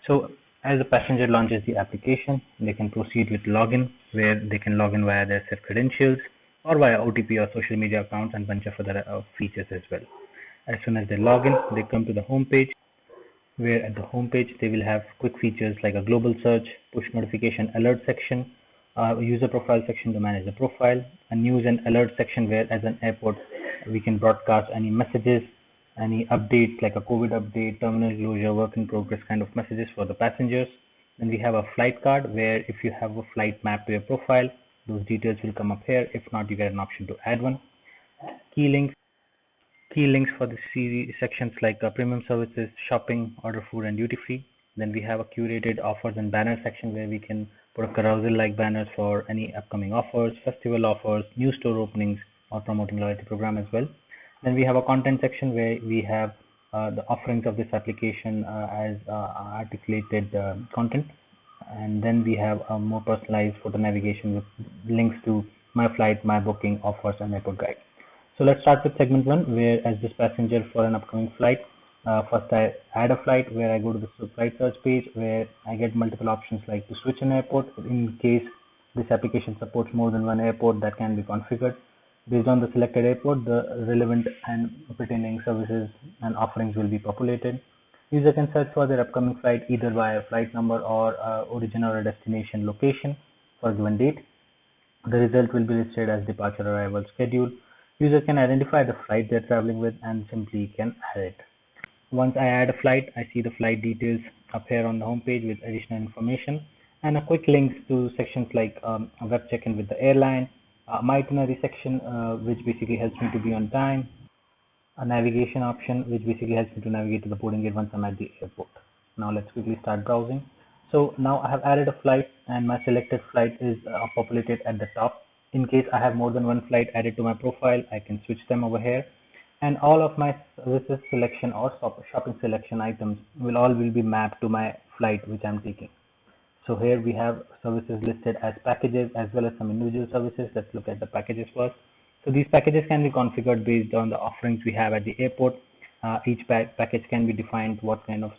So as the passenger launches the application, they can proceed with login, where they can log in via their set credentials or via OTP or social media accounts and bunch of other features as well. As soon as they log in, they come to the home page, where at the home page they will have quick features like a global search, push notification alert section, user profile section to manage the profile, a news and alert section where as an airport we can broadcast any messages, any updates like a COVID update, terminal closure, work in progress kind of messages for the passengers. Then we have a flight card where if you have a flight map to your profile, those details will come up here. If not, you get an option to add one. Key links Key links for the sections like premium services, shopping, order food, and duty free. Then we have a curated offers and banner section where we can put a carousel like banners for any upcoming offers, festival offers, new store openings, or promoting loyalty program as well. Then we have a content section where we have the offerings of this application as articulated content. And then we have a more personalized photo navigation with links to my flight, my booking, offers, and airport guide. So let's start with segment one, where as this passenger for an upcoming flight, first I add a flight where I go to the flight search page where I get multiple options like to switch an airport. In case this application supports more than one airport, that can be configured. Based on the selected airport, the relevant and pertaining services and offerings will be populated. User can search for their upcoming flight either via flight number or origin or a destination location for a given date. The result will be listed as departure arrival schedule. User can identify the flight they're traveling with and simply can add it. Once I add a flight, I see the flight details appear on the home page with additional information and a quick links to sections like a web check-in with the airline, my itinerary section, which basically helps me to be on time, a navigation option, which basically helps me to navigate to the boarding gate once I'm at the airport. Now let's quickly start browsing. So now I have added a flight and my selected flight is populated at the top. In case I have more than one flight added to my profile, I can switch them over here. And all of my services selection or shopping selection items will be mapped to my flight which I'm taking. So here we have services listed as packages as well as some individual services. Let's look at the packages first. So these packages can be configured based on the offerings we have at the airport. Each package can be defined what kind of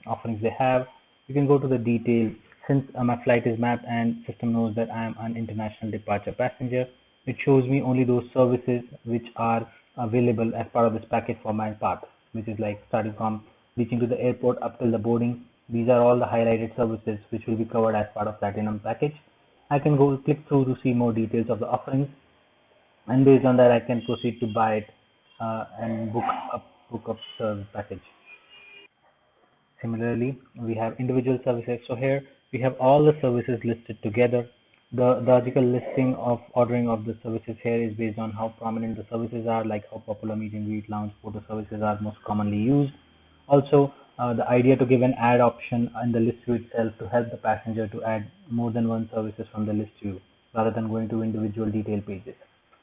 offerings they have. You can go to the details. Since my flight is mapped and system knows that I am an international departure passenger, it shows me only those services which are available as part of this package for my path, which is like starting from reaching to the airport up till the boarding. These are all the highlighted services which will be covered as part of Platinum package. I can go click through to see more details of the offerings, and based on that I can proceed to buy it and book up the package. Similarly, we have individual services. So here we have all the services listed together. The logical listing of ordering of the services here is based on how prominent the services are, like how popular meet and greet, lounge, photo services are most commonly used. Also, the idea to give an add option in the list view itself to help the passenger to add more than one services from the list view rather than going to individual detail pages.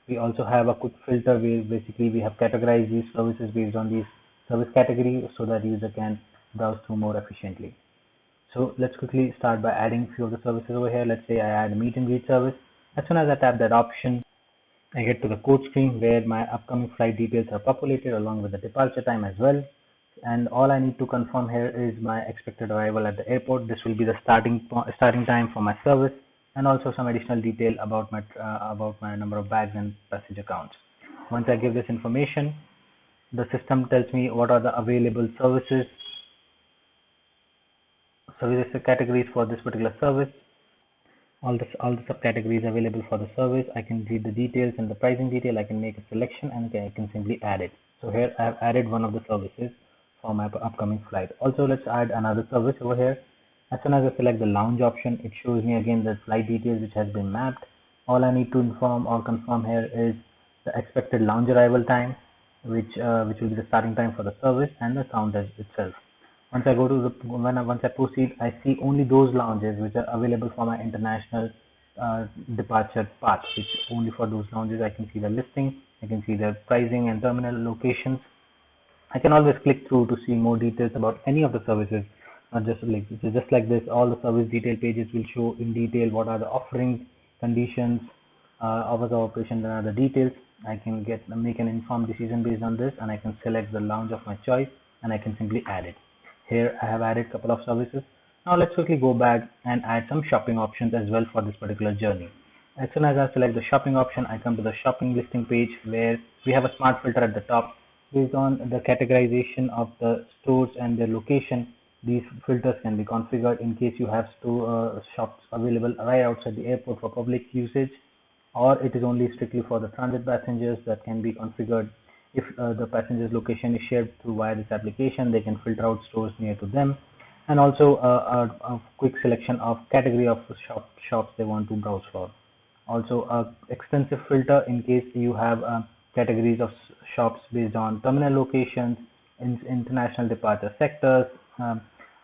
We also have a quick filter where basically we have categorized these services based on these service category so that user can browse through more efficiently. So let's quickly start by adding a few of the services over here. Let's say I add a meet and greet service. As soon as I tap that option, I get to the code screen where my upcoming flight details are populated along with the departure time as well. And all I need to confirm here is my expected arrival at the airport. This will be the starting time for my service, and also some additional detail about my number of bags and passenger counts. Once I give this information, the system tells me what are the available services categories for this particular service. All the subcategories available for the service. I can read the details and the pricing detail. I can make a selection and I can simply add it. So here I have added one of the services for my upcoming flight. Also, let's add another service over here. As soon as I select the lounge option, it shows me again the flight details which has been mapped. All I need to inform or confirm here is the expected lounge arrival time, which will be the starting time for the service, and the count itself. Once I go to once I proceed, I see only those lounges which are available for my international departure path. Which only for those lounges I can see the listing, I can see the pricing and terminal locations. I can always click through to see more details about any of the services. Not just like this, all the service detail pages will show in detail what are the offerings, conditions, hours of operation, and other details. I can make an informed decision based on this, and I can select the lounge of my choice, and I can simply add it. Here I have added a couple of services. Now let's quickly go back and add some shopping options as well for this particular journey. As soon as I select the shopping option, I come to the shopping listing page where we have a smart filter at the top. Based on the categorization of the stores and their location, these filters can be configured in case you have shops available right outside the airport for public usage, or it is only strictly for the transit passengers. That can be configured. If the passenger's location is shared through via this application, they can filter out stores near to them, and also a quick selection of category of shops they want to browse for. Also, a extensive filter in case you have categories of shops based on terminal locations, international departure sectors,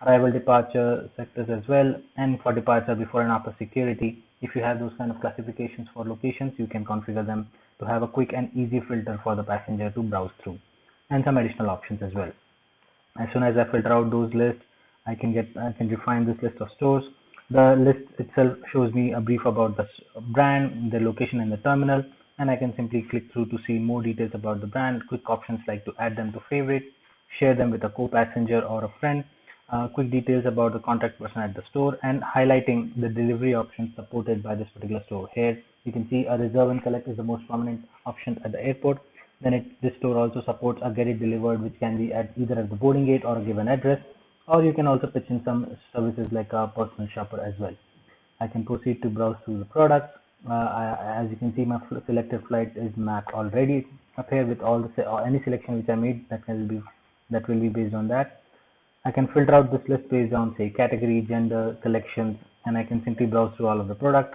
arrival departure sectors as well, and for departure before and after security. If you have those kind of classifications for locations, you can configure them to have a quick and easy filter for the passenger to browse through, and some additional options as well. As soon as I filter out those lists, I can refine this list of stores. The list itself shows me a brief about the brand, the location and the terminal, and I can simply click through to see more details about the brand. Quick options like to add them to favorite, share them with a co-passenger or a friend, quick details about the contact person at the store, and highlighting the delivery options supported by this particular store. Here you can see a reserve and collect is the most prominent option at the airport. Then this store also supports a get it delivered, which can be at either at the boarding gate or a given address, or you can also pitch in some services like a personal shopper as well. I can proceed to browse through the products. As you can see, my selected flight is mapped already up here with all the any selection which I made that will be based on that. I can filter out this list based on say category, gender, collections, and I can simply browse through all of the product.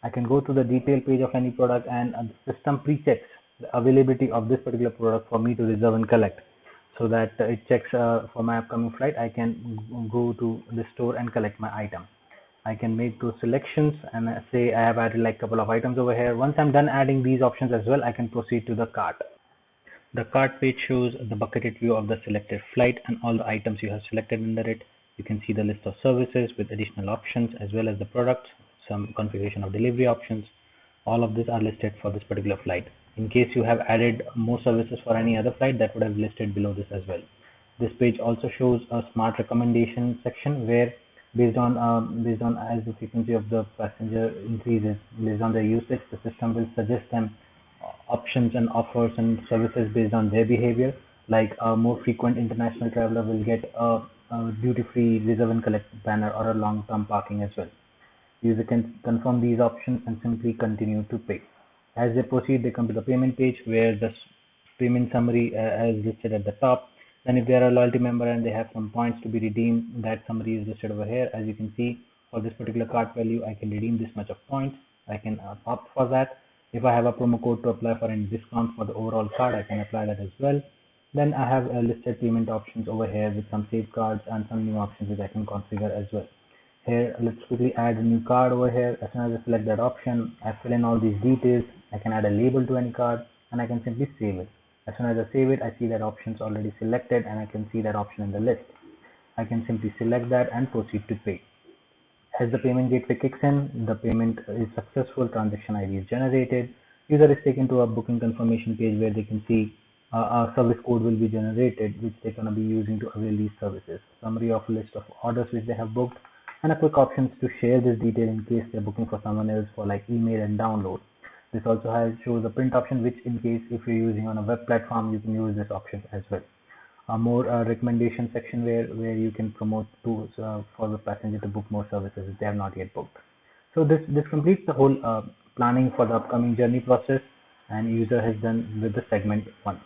I can go to the detail page of any product, and the system pre-checks the availability of this particular product for me to reserve and collect, so that it checks for my upcoming flight. I can go to the store and collect my item. I can make those selections and say I have added like a couple of items over here. Once I'm done adding these options as well, I can proceed to the cart. The cart page shows the bucketed view of the selected flight and all the items you have selected under it. You can see the list of services with additional options as well as the products, some configuration of delivery options. All of these are listed for this particular flight. In case you have added more services for any other flight, that would have listed below this as well. This page also shows a smart recommendation section where based on as the frequency of the passenger increases based on their usage, the system will suggest them options and offers and services based on their behavior. Like a more frequent international traveler will get a duty-free reserve and collect banner or a long-term parking as well. User can confirm these options and simply continue to pay. As they proceed, they come to the payment page where the payment summary is listed at the top. Then if they are a loyalty member and they have some points to be redeemed, that summary is listed over here. As you can see, for this particular cart value, I can redeem this much of points. I can opt for that. If I have a promo code to apply for any discount for the overall card, I can apply that as well. Then I have listed payment options over here with some safeguards and some new options which I can configure as well. Here, let's quickly add a new card over here. As soon as I select that option, I fill in all these details. I can add a label to any card and I can simply save it. As soon as I save it, I see that option is already selected and I can see that option in the list. I can simply select that and proceed to pay. As the payment gateway kicks in, the payment is successful, transaction ID is generated, user is taken to a booking confirmation page where they can see a service code will be generated which they're going to be using to avail these services, summary of list of orders which they have booked, and a quick options to share this detail in case they're booking for someone else for like email and download. This also shows a print option which in case if you're using on a web platform you can use this option as well. A more recommendation section where you can promote tools for the passenger to book more services if they have not yet booked. So this completes the whole planning for the upcoming journey process, and user has done with the segment 1.